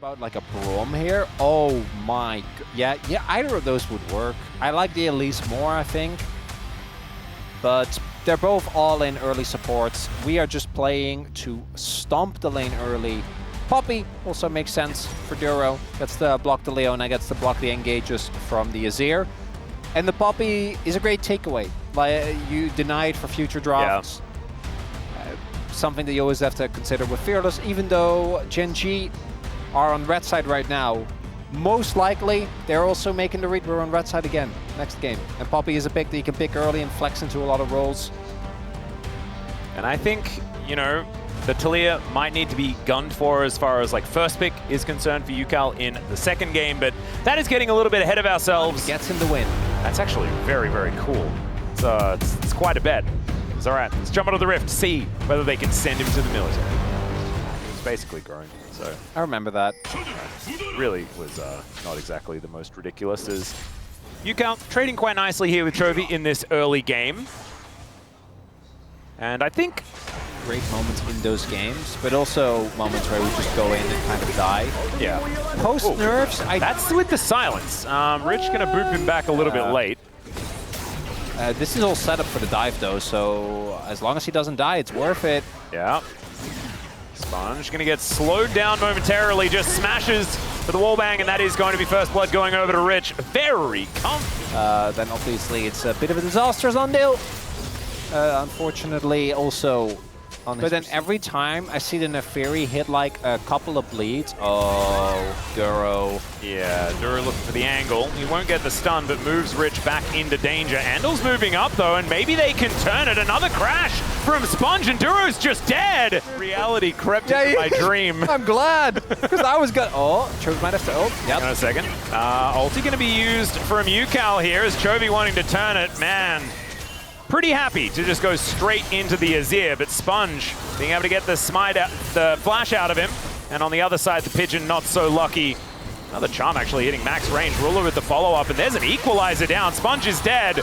About like a Brom here. Oh my, yeah, either of those would work. I like the Elise more, I think. But they're both all in early supports. We are just playing to stomp the lane early. Poppy also makes sense for Duro. Gets to block the Leona, gets to block the engages from the Azir. And the Poppy is a great takeaway. Like, you deny it for future drafts. Yeah. Something that you always have to consider with Fearless, even though Gen G are on red side right now. Most likely, they're also making the read. We're on red side again next game. And Poppy is a pick that you can pick early and flex into a lot of roles. And I think, you know, the Talia might need to be gunned for as far as like first pick is concerned for UCal in the second game, but that is getting a little bit ahead of ourselves. Gets him the win. That's actually very, very cool. It's quite a bet. It's all right, let's jump onto the rift, see whether they can send him to the military. He's basically grown. So I remember that. Really was not exactly the most ridiculous. As UCal trading quite nicely here with Chovy in this early game. And I think great moments in those games, but also moments where we just go in and kind of die. Yeah. Post nerfs, that's with the silence. Rich gonna boop him back a little bit late. This is all set up for the dive though, so as long as he doesn't die, it's worth it. Yeah. Sponge gonna get slowed down momentarily, just smashes for the wallbang, and that is going to be first blood going over to Rich. Very comfy. Then obviously it's a bit of a disastrous Ondale. Unfortunately also on his. But then every time I see the Neferi hit like a couple of bleeds. Oh, Duro. Yeah, Duro looking for the angle. He won't get the stun, but moves Rich back into danger. Andel's moving up though, and maybe they can turn it. Another crash from Sponge, and Duro's just dead. Reality crept into my dream. I'm glad, because I was good. Oh, Chovy might have to ult. Yep. Hang on a second. Ulti going to be used from UCal here as Chovy wanting to turn it. Man, pretty happy to just go straight into the Azir, but Sponge being able to get the flash out of him. And on the other side, the Pigeon not so lucky. Another Charm actually hitting max range. Ruler with the follow-up, and there's an equalizer down. Sponge is dead.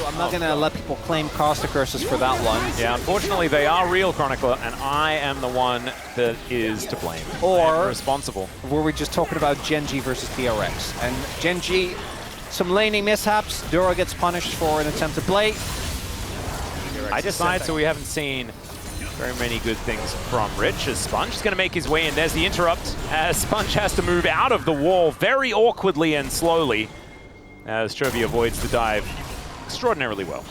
I'm not going to let people claim caster curses for that one. Yeah, unfortunately, they are real, Chronicler, and I am the one that is to blame. Or responsible. Were we just talking about Gen G versus DRX? And Gen G, some laning mishaps. Duro gets punished for an attempt to play. I decide, so we haven't seen very many good things from Rich, as Sponge is going to make his way in. There's the interrupt, as Sponge has to move out of the wall very awkwardly and slowly, as Chovy avoids the dive extraordinarily well.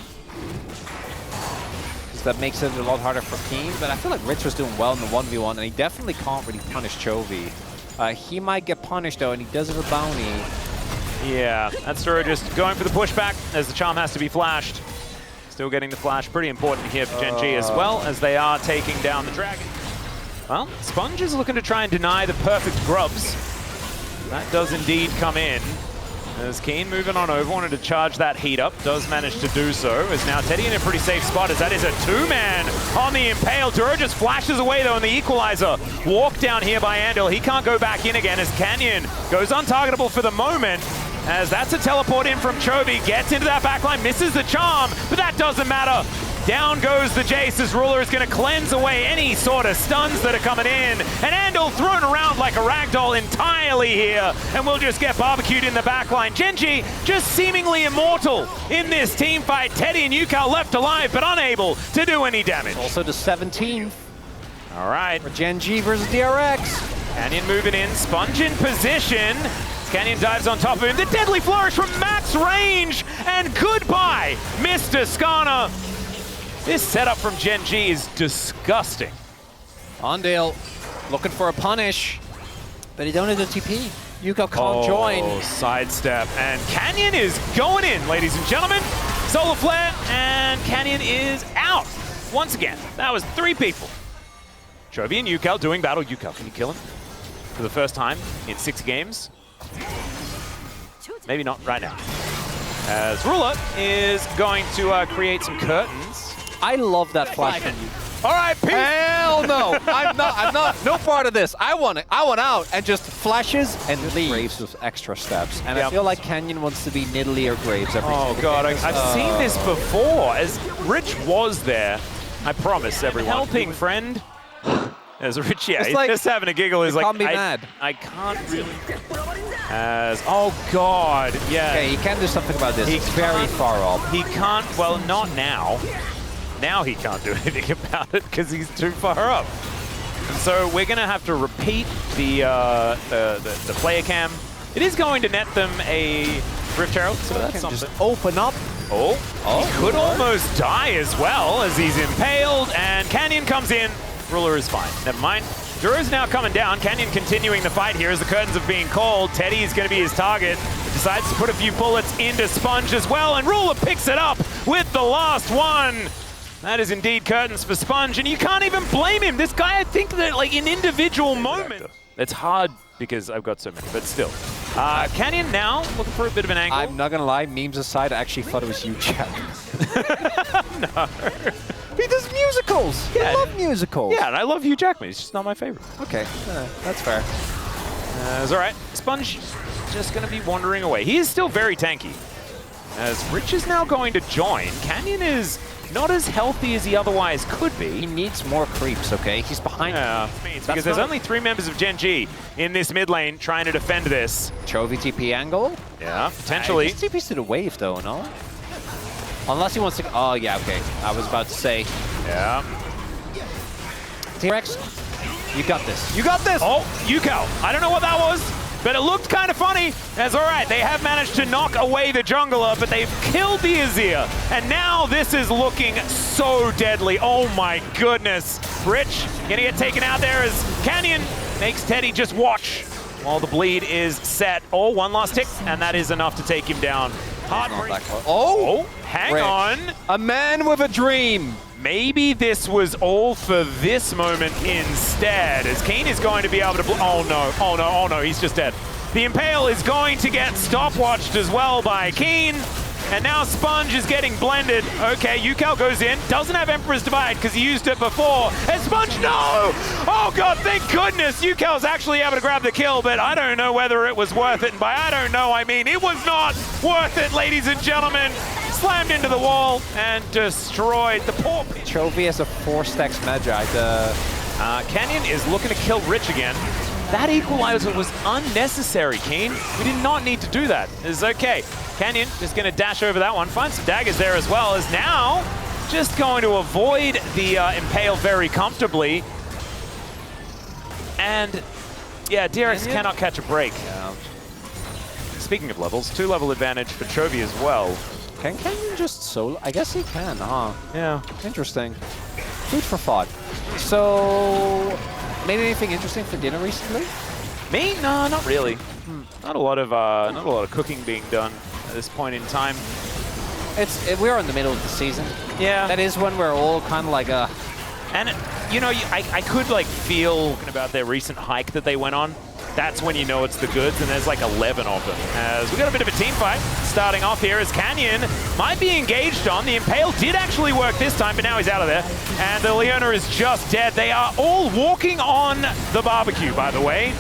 That makes it a lot harder for Keen, but I feel like Rich was doing well in the 1v1, and he definitely can't really punish Chovy. He might get punished though, and he does have a bounty. Yeah, that's Duro just going for the pushback, as the Charm has to be flashed. Still getting the flash, pretty important here for Gen G as well, as they are taking down the Dragon. Well, Sponge is looking to try and deny the perfect grubs. That does indeed come in. As Keen moving on over, wanted to charge that heat up, does manage to do so, as now Teddy in a pretty safe spot, as that is a two-man on the Impale. Duro just flashes away though in the equalizer. Walk down here by Andal, he can't go back in again as Canyon goes untargetable for the moment, as that's a teleport in from Chovy, gets into that backline, misses the Charm, but that doesn't matter. Down goes the Jace as Ruler is going to cleanse away any sort of stuns that are coming in. And Andal thrown around like a ragdoll entirely here. And we'll just get barbecued in the backline. Gen G just seemingly immortal in this team fight. Teddy and UCal left alive, but unable to do any damage. Also the 17th. All right. For Gen G versus DRX. Canyon moving in, Sponge in position. Canyon dives on top of him. The deadly flourish from max range. And goodbye, Mr. Skarner. This setup from Gen G is disgusting. Ondale looking for a punish, but he don't have the TP. UCal can't join. Sidestep, and Canyon is going in, ladies and gentlemen. Solar Flare, and Canyon is out. Once again, that was 3 people. Chovy and UCal doing battle. UCal, can you kill him? For the first time in 6 games? Maybe not right now. As Ruler is going to create some curtains. I love that flash from you. All right, peace. Hell no! I'm not. No part of this. I want out and just flashes and leaves. Graves with extra steps, and I feel like Canyon wants to be Nidalee or Graves every. Oh god, I've seen this before. As Rich was there, I promise everyone. Helping friend. As Rich, yeah, It's he's like, just having a giggle. He's you like, can't be mad. I can't really. As oh god, yeah. Okay, he can do something about this. He's very can't- far up. He can't. Well, not now. Now he can't do anything about it because he's too far up. And so we're gonna have to repeat the player cam. It is going to net them a Rift Herald, so that's Can something. just open up. Oh, he could almost die as well as he's impaled, and Canyon comes in. Ruler is fine. Never mind. Duro's now coming down. Canyon continuing the fight here as the curtains are being called. Teddy is going to be his target. Decides to put a few bullets into Sponge as well, and Ruler picks it up with the last one. That is indeed curtains for Sponge, and you can't even blame him. This guy, I think that like in individual moments. It's hard because I've got so many, but still. Canyon now looking for a bit of an angle. I'm not gonna lie, memes aside, I actually thought it was you, Jack. No. He does musicals. Yeah. I love musicals. Yeah, and I love Hugh Jackman. He's just not my favorite. Okay, that's fair. It's all right. Sponge just going to be wandering away. He is still very tanky. As Rich is now going to join, Canyon is not as healthy as he otherwise could He be. needs more creeps, okay? He's behind. Yeah, because there's only 3 members of Gen G in this mid lane trying to defend this. Chovy TP angle. Yeah, potentially. He TP's to the wave, though, no? Unless he wants to... Oh, yeah, okay. I was about to say. Yeah. DRX, you got this. You got this! Oh, Yukao. I don't know what that was, but it looked kind of funny. That's all right. They have managed to knock away the jungler, but they've killed the Azir. And now this is looking so deadly. Oh my goodness. Rich gonna get taken out there as Canyon makes Teddy just watch while the bleed is set. Oh, one last tick, and that is enough to take him down. Heartbreak. Oh! Hang Rich. on. A man with a dream. Maybe this was all for this moment instead, as Kane is going to be able to... Oh no, oh no, oh no, he's just dead. The Impale is going to get stopwatched as well by Keen, and now Sponge is getting blended. Okay, Yukao goes in, doesn't have Emperor's Divide because he used it before, and Sponge, no! Oh god, thank goodness Yukao's actually able to grab the kill, but I don't know whether it was worth it, and by I don't know, I mean it was not worth it, ladies and gentlemen. Slammed into the wall and destroyed the poor... Chovy has a 4-stacks Magi. Canyon is looking to kill Rich again. That equalizer was unnecessary, Keen. We did not need to do that. It's okay. Canyon just going to dash over that one, find some daggers there as well, is now just going to avoid the Impale very comfortably. And yeah, DRX cannot catch a break. Yeah. Speaking of levels, 2-level advantage for Chovy as well. Can Canyon just solo? I guess he can, huh? Yeah. Interesting. Food for thought. So, made anything interesting for dinner recently? Me? No, not really. Not a lot of cooking being done at this point in time. We're in the middle of the season. Yeah. That is when we're all kind of like And you know, I could like feel about their recent hike that they went on. That's when you know it's the goods, and there's like 11 of them. As we got a bit of a team fight starting off here as Canyon might be engaged on. The Impale did actually work this time, but now he's out of there. And the Leona is just dead. They are all walking on the barbecue, by the way.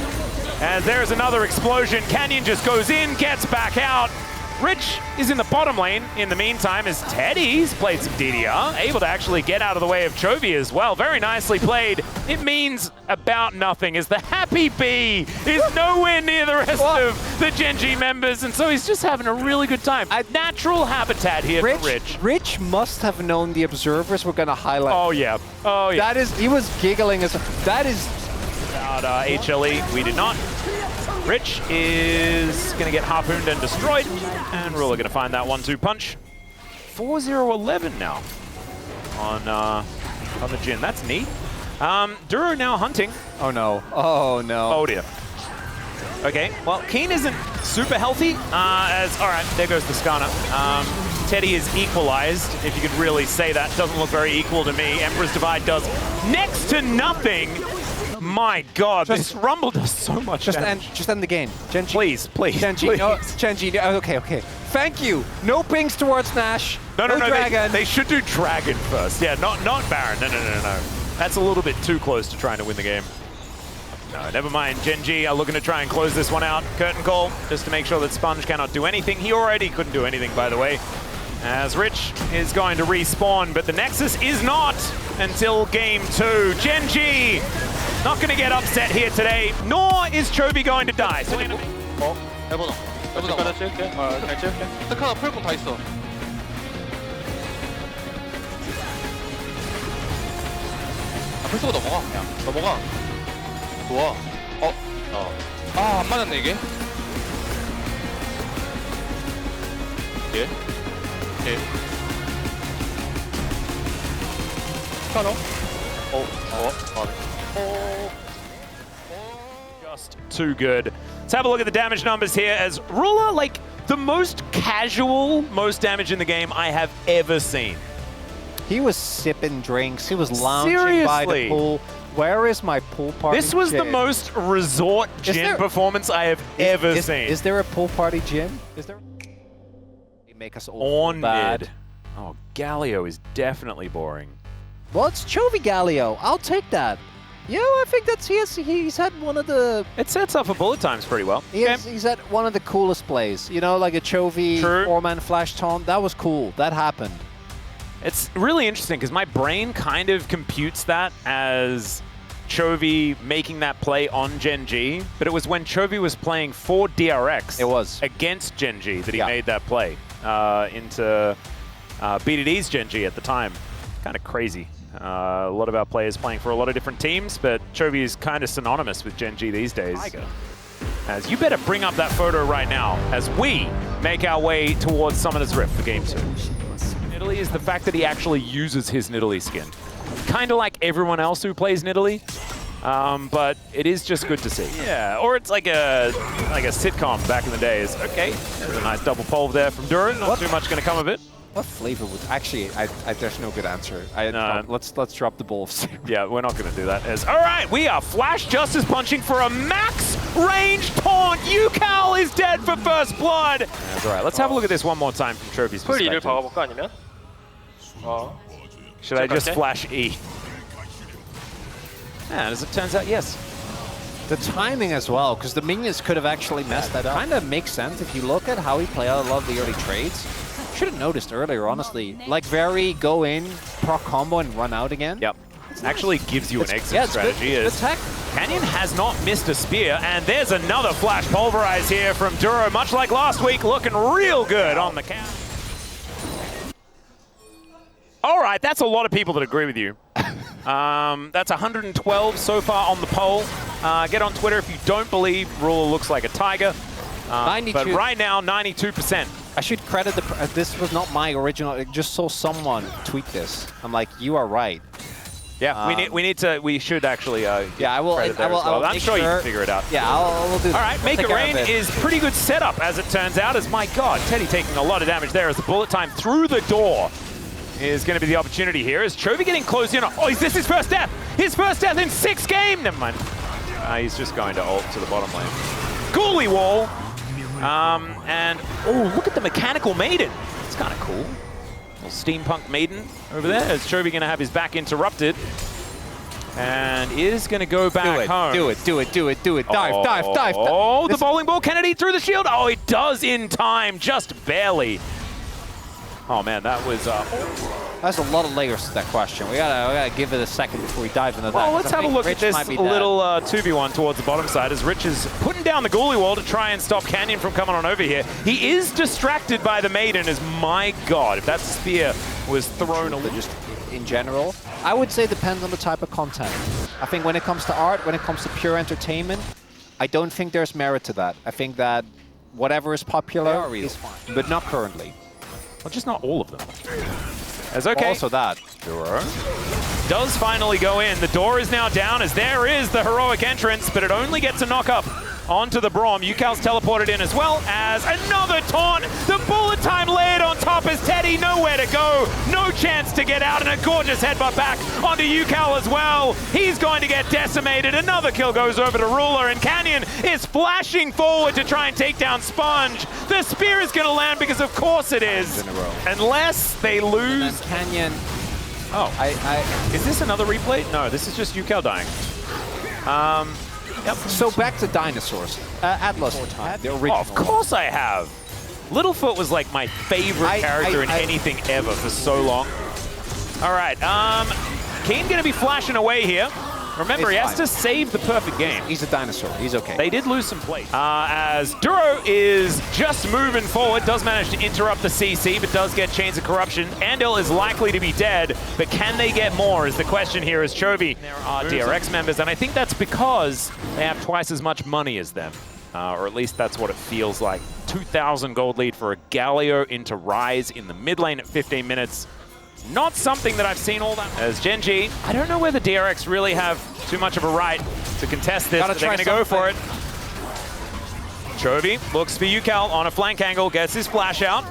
As there's another explosion. Canyon just goes in, gets back out. Rich is in the bottom lane in the meantime as Teddy's played some DDR, able to actually get out of the way of Chovy as well. Very nicely played. It means about nothing as the Happy Bee is nowhere near the rest of the Gen G members, and so he's just having a really good time. A natural habitat here for Rich. Rich must have known the observers were going to highlight. Oh yeah, oh yeah. He was giggling as that is... About HLE, we did not. Rich is going to get harpooned and destroyed, and Ruler going to find that 1-2 punch. 4-0-11 now on the Jhin. That's neat. Duro now hunting. Oh no. Oh no. Oh dear. Okay, well, Keen isn't super healthy, all right, there goes the Skana. Teddy is equalized, if you could really say that. Doesn't look very equal to me. Emperor's Divide does next to nothing. My God, this Rumble does so much damage. Just end the game. Gen G. Please, please, Gen G. please. No, Gen G. Okay. Thank you. No pings towards Nash. No, Dragon. they should do Dragon first. Yeah, not Baron. No. That's a little bit too close to trying to win the game. No, never mind. Gen G are looking to try and close this one out. Curtain call, just to make sure that Sponge cannot do anything. He already couldn't do anything, by the way. As Rich is going to respawn, but the Nexus is not until game 2. Gen G Not going to get upset here today, nor is Chovy going to die. So 해보자. 해보자. 찍을게. 그냥 찍을게. 스카가 풀공 다 있어. 풀쏘고 넘어가. 그냥 넘어가. 좋아. 안 맞았네 이게. 예. 스카노. Just too good. Let's have a look at the damage numbers here as Ruler, like the most casual, most damage in the game I have ever seen. He was sipping drinks. He was lounging by the pool. Where is my pool party? This was gym? the most resort gym performance I have ever seen. Is there a pool party gym? Is there? They make us all feel bad. Mid. Oh, Galio is definitely boring. Well, it's Chovy Galio. I'll take that. Yeah, I think that's he's had one of the. It sets up for bullet times pretty well. He's had one of the coolest plays. You know, like a Chovy 4-man flash taunt. That was cool. That happened. It's really interesting because my brain kind of computes that as Chovy making that play on Gen G, but it was when Chovy was playing for DRX against Gen G that he made that play into BDD's Gen G at the time. Kind of crazy. A lot of our players playing for a lot of different teams, but Chovy is kind of synonymous with Gen G these days. As you better bring up that photo right now as we make our way towards Summoner's Rift for Game 2. Nidalee is the fact that he actually uses his Nidalee skin. Kind of like everyone else who plays Nidalee, but it is just good to see. Yeah, or it's like a sitcom back in the days. Okay, there's a nice double pole there from Duro. Not too much going to come of it. What flavor would actually? There's no good answer. Let's drop the ball. Yeah, we're not going to do that. All right, we are Flash Justice punching for a max range taunt. Yukal is dead for first blood. That's all right. Let's have a look at this one more time from Chovy's perspective. 박아볼까 아니면? Should I just flash E? And as it turns out, yes. The timing as well, because the minions could have actually messed that up. Kind of makes sense if you look at how he played out a lot of the early trades. Should have noticed earlier, honestly. Like very go in, proc combo, and run out again. Yep. Actually gives you an exit strategy. Good tech. Canyon has not missed a spear, and there's another flash pulverize here from Duro, much like last week, looking real good on the count. All right, that's a lot of people that agree with you. That's 112 so far on the poll. Get on Twitter if you don't believe Ruler looks like a tiger. But right now, 92%. I should credit this was not my original. I just saw someone tweet this. I'm like, you are right. Yeah, we should actually. Yeah, I will. I'm sure you can figure it out. Yeah, I'll do that. All right, Make It Rain is pretty good setup as it turns out. As my God, Teddy taking a lot of damage there as the bullet time through the door is going to be the opportunity here. Is Chovy getting close in? Oh, is this his first death? His first death in 6 games. Never mind. He's just going to ult to the bottom lane. Ghoulie wall. And oh, look at the mechanical maiden. It's kind of cool. Little steampunk maiden over there. As Chovy going to have his back interrupted. And is going to go back home. Do it. Dive, dive. Oh, the bowling ball. Can it eat through the shield? Oh, it does in time. Just barely. Oh, man, that was... That's a lot of layers to that question. We gotta give it a second before we dive into that. Well, let's have a look at this little 2v1 towards the bottom side as Rich is putting down the Ghoulie wall to try and stop Canyon from coming on over here. He is distracted by the Maiden as, my God, if that spear was thrown... Just in general, I would say depends on the type of content. I think when it comes to art, when it comes to pure entertainment, I don't think there's merit to that. I think that whatever is popular is fine, but not currently. Well, just not all of them. As okay. Also that. Duro does finally go in. The door is now down as there is the heroic entrance, but it only gets a knock up onto the Braum. Yukal's teleported in as well as another taunt. The bullet time layered on top as Teddy nowhere to go. No chance to get out, and a gorgeous headbutt back onto Yukal as well. He's going to get decimated. Another kill goes over to Ruler, and Canyon is flashing forward to try and take down Sponge. The spear is going to land because of course it is. Unless they lose. Canyon. Oh, is this another replay? No, this is just Yukal dying. Yep. So back to dinosaurs. Atlas, the original. Oh, of course I have. Littlefoot was like my favorite character in anything ever for so long. All right, Keen gonna be flashing away here. Remember, he has to save the perfect game. He's a dinosaur. He's okay. They did lose some plays. As Duro is just moving forward, does manage to interrupt the CC, but does get Chains of Corruption. Andel is likely to be dead, but can they get more is the question here as Chovy. There are DRX members, and I think that's because they have twice as much money as them. Or at least that's what it feels like. 2,000 gold lead for a Galio into Rise in the mid lane at 15 minutes. Not something that I've seen all that. As Gen G, I don't know whether DRX really have too much of a right to contest this, but they're going to go for it. Chovy looks for Ucal on a flank angle, gets his flash out.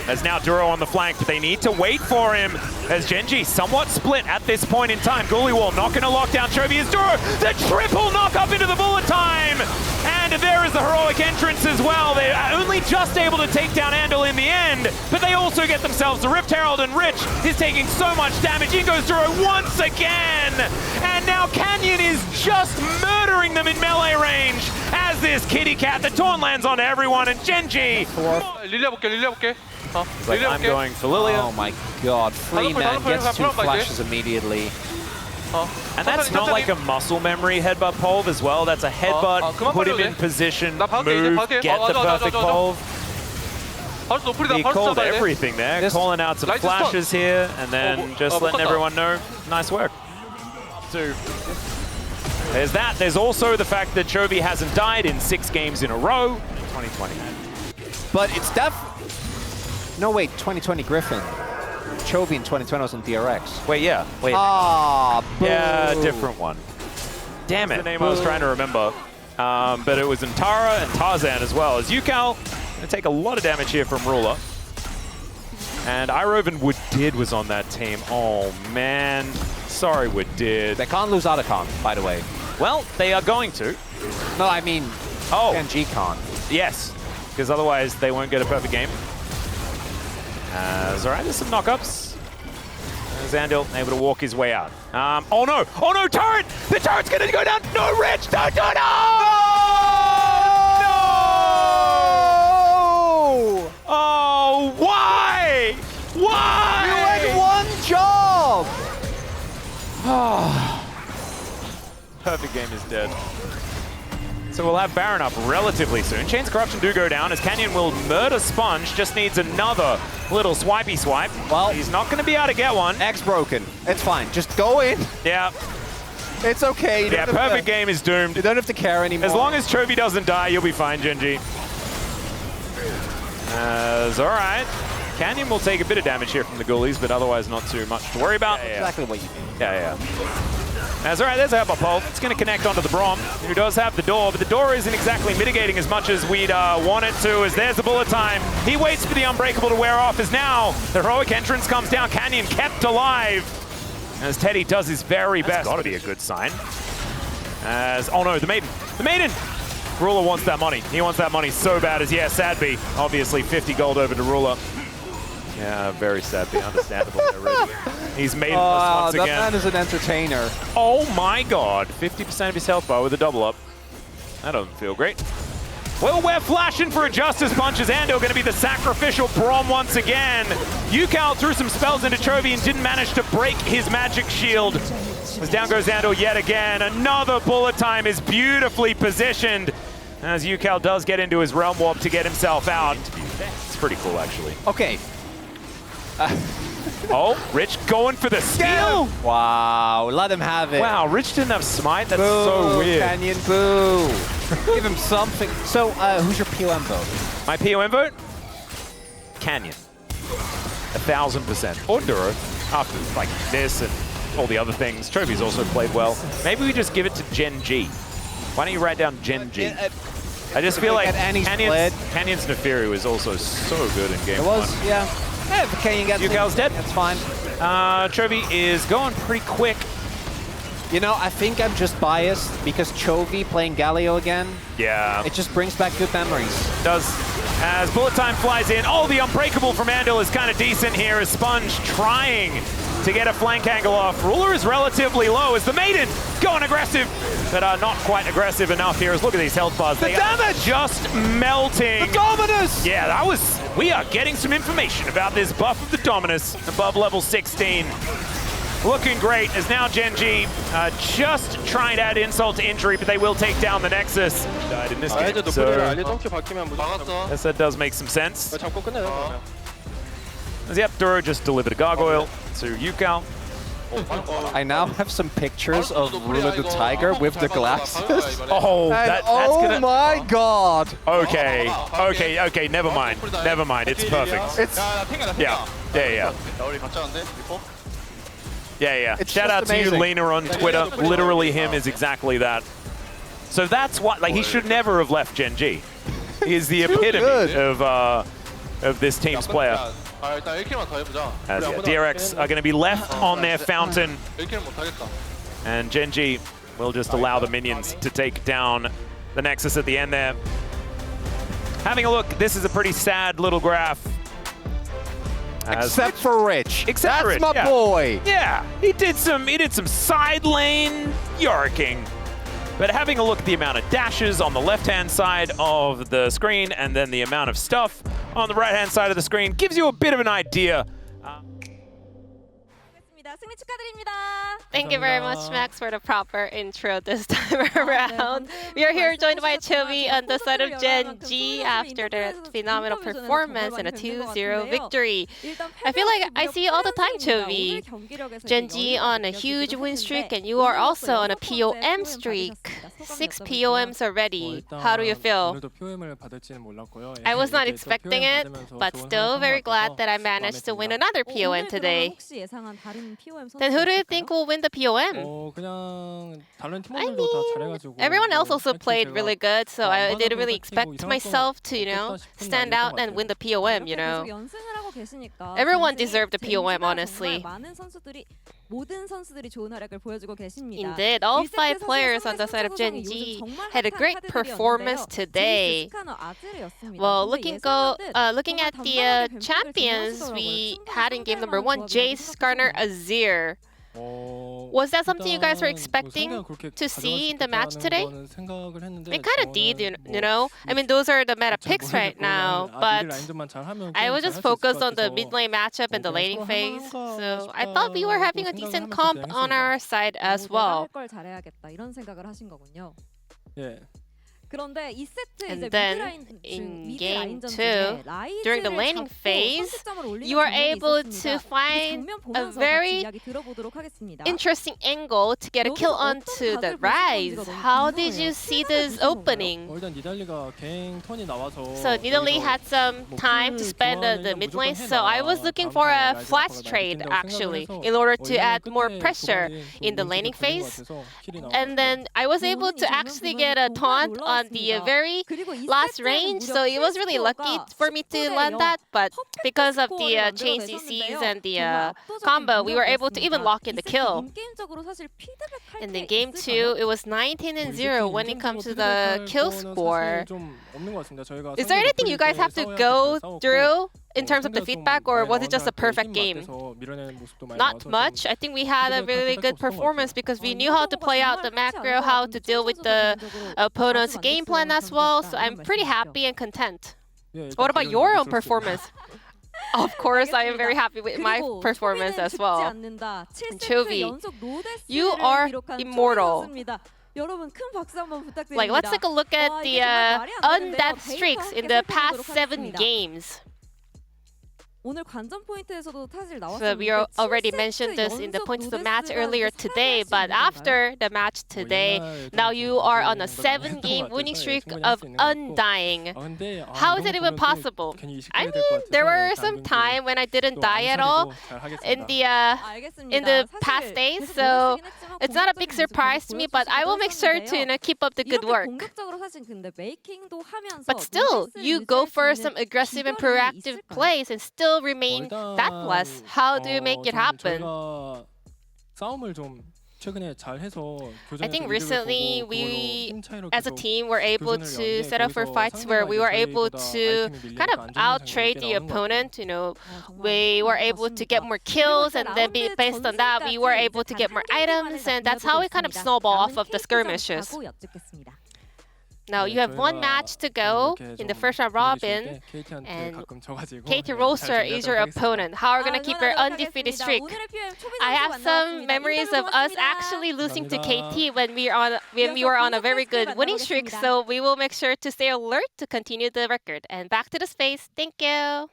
As now Duro on the flank, but they need to wait for him. As Gen G somewhat split at this point in time. Ghoulie Wall not going to lock down Chovy as Duro. The triple knock up into the bullet time. And there is the heroic entrance as well. They're only just able to take down Andal in the end, but they also get themselves the Rift Herald, and Rich is taking so much damage. In goes Duro once again. And now Canyon is just murdering them in melee range as this kitty cat, the taunt lands on everyone, and Gen G. 릴리아 볼게. Like, I'm going for Lilia. Oh my god, free man gets 2 flashes immediately. And that's not like a muscle memory headbutt Polv as well. That's a headbutt, put him in position, move, get the perfect Polv. He called everything there, calling out some flashes here, and then just letting everyone know, nice work. So there's that. There's also the fact that Chovy hasn't died in 6 games in a row in 2020. But it's no, wait, 2020 Griffin. Chovy in 2020 was in DRX. Wait, yeah. Wait. Ah, yeah, different one. Damn it. That's the name I was trying to remember. But it was in Tara and Tarzan as well. As Ucal, going to take a lot of damage here from Ruler. And Iroven Woodid was on that team. Oh, man. Sorry, Woodid. They can't lose Otacon, by the way. Well, they are going to. No, I mean, Gen can't. Yes, because otherwise they won't get a perfect game. All right, there's some knockups. Andal able to walk his way out. Oh no, turret! The turret's gonna go down! No, Rich, don't do it! No! Oh, why? Why? You had one job! Perfect game is dead. So we'll have Baron up relatively soon. Chains of Corruption do go down as Canyon will murder Sponge, just needs another little swipey swipe. Well, he's not going to be able to get one. X broken. It's fine. Just go in. Yeah. It's okay. Yeah, perfect game is doomed. You don't have to care anymore. As long as Chovy doesn't die, you'll be fine, Gen G. All right. Canyon will take a bit of damage here from the Ghoulies, but otherwise not too much to worry about. Exactly what you think. Yeah. That's all right, there's a headbutt Polv. It's going to connect onto the Braum, who does have the door, but the door isn't exactly mitigating as much as we'd want it to, as there's the bullet time. He waits for the Unbreakable to wear off, as now the heroic entrance comes down. Canyon kept alive, as Teddy does his very best. That's got to be a good sign. As, oh no, the Maiden. The Maiden! Ruler wants that money. He wants that money so bad as, yeah, Sadby. Obviously 50 gold over to Ruler. Yeah, very Sadby, understandable. He's made once again. That man is an entertainer. Oh my god, 50% of his health bar with a double up. That doesn't feel great. Well, we're flashing for a Justice Punch as Ando going to be the sacrificial Braum once again. Ucal threw some spells into Chovy and didn't manage to break his magic shield. As down goes Ando yet again. Another bullet time is beautifully positioned as Ucal does get into his Realm Warp to get himself out. It's pretty cool, actually. Okay. Oh, Rich going for the steal. Wow, let him have it. Wow, Rich didn't have smite. That's boo, so weird. Canyon, boo. Give him something. So, who's your POM vote? My POM vote? Canyon. 1000%. Or Duro. After like this and all the other things. Chovy's also played well. Maybe we just give it to Gen G. Why don't you write down Gen G? I just feel like Canyon's Nefiru is also so good in game one. Yeah. Yeah, if Canyon gets Ucal's dead. That's fine. Chovy is going pretty quick. You know, I think I'm just biased because Chovy playing Galio again. Yeah. It just brings back good memories. Does. As bullet time flies in. Oh, the Unbreakable from Andal is kind of decent here as Sponge trying to get a flank angle off. Ruler is relatively low as the Maiden going aggressive, but not quite aggressive enough here. As look at these health bars. The damage! Just melting. The Dominus! Yeah, that was... We are getting some information about this buff of the Dominus above level 16. looking great as now Gen G just trying to add insult to injury, but they will take down the Nexus. Died in this game, 아이들 so 노플을 알리 덩키 박히면 무조건 막았어. yes, that does make some sense. 잡고 끝내요. 그러면. Yep, Duro just delivered a gargoyle to Yukao. I now have some pictures of Ruler the Tiger with the glasses. Oh, And that's oh gonna... my god! Okay, never mind. It's perfect. It's Yeah. 야 우리 각자인데 리포? Yeah. It's Shout just out to you, amazing. Lena, on Twitter. Literally him is exactly that. So that's what, like, he should never have left Gen G. He is the epitome good. of this team's player. 아 일단 1킬만 더 해보자. As DRX are going to be left on their fountain, 1킬은 못하겠다. and Gen G will just allow the minions to take down the Nexus at the end there. Having a look, this is a pretty sad little graph. Except for Rich. Except for That's Rich, my yeah. boy. Yeah, he did some side lane Yoriking. But having a look at the amount of dashes on the left-hand side of the screen and then the amount of stuff on the right-hand side of the screen gives you a bit of an idea. 승리 축하드립니다. Thank you very much, Max, for the proper intro this time around. We are here joined by Chovy on the side of Gen G after their phenomenal performance and a 2-0 victory. I feel like I see you all the time, Chovy. Gen G on a huge win streak, and you are also on a POM streak. 6 POMs already. How do you feel? I was not expecting it, but still very glad that I managed to win another POM today. Then who do you think will win the POM? I mean, everyone else also played really good, so I didn't really expect myself to, stand out and win the POM, Everyone deserved the POM, honestly. Indeed, all 5 players on the side of Gen G had a great performance today. Well, looking at the champions we had in game number 1, Jace, Skarner, Azir. Was that something you guys were expecting to see in the match today? It kind of did, I mean, those are the meta picks right now, but I was just focused on the mid lane matchup and the laning phase, so I thought we were having a decent comp on our side as well. And then in game 2, during the laning phase, you are able to find a very interesting angle to get a kill onto the Rise. How did you see this opening? So Nidalee had some time to spend on the mid lane, so I was looking for a flash trade actually in order to add more pressure in the laning phase. And then I was able to actually get a taunt on the very last range, so it was really lucky for me to land that, but because of the chain CCs and the combo, we were able to even lock in the kill. And in game 2, it was 19-0 when it comes to the kill score. Is there anything you guys have to go through in terms of the feedback, or was it just a perfect game? Not much. I think we had a really good performance because we knew how to play out the macro, how to deal with the opponent's game plan as well, so I'm pretty happy and content. What about your own performance? Of course, I am very happy with my performance as well. And Chovy, you are immortal. Like, let's take a look at the undeath streaks in the past 7 games. So we already mentioned this in the points of the match earlier today, but after the match today, now you are on a 7-game winning streak of undying. How is it even possible? I mean, there were some time when I didn't die at all in the past days, so it's not a big surprise to me, but I will make sure to keep up the good work. But still, you go for some aggressive and proactive plays and still remain batless. How do you make it happen? I think recently we, as a team, were able to set up for fights where we were able to kind of out-trade the opponent. We were able to get more kills, and then based on that, we were able to get more items, and that's how we kind of snowball off of the skirmishes. Now you have one match to go in the first round robin, and KT Roaster is your opponent. How are we going to keep your undefeated streak? I have some memories of us actually losing to KT when we were on a very good winning streak, so we will make sure to stay alert to continue the record. And back to the space. Thank you.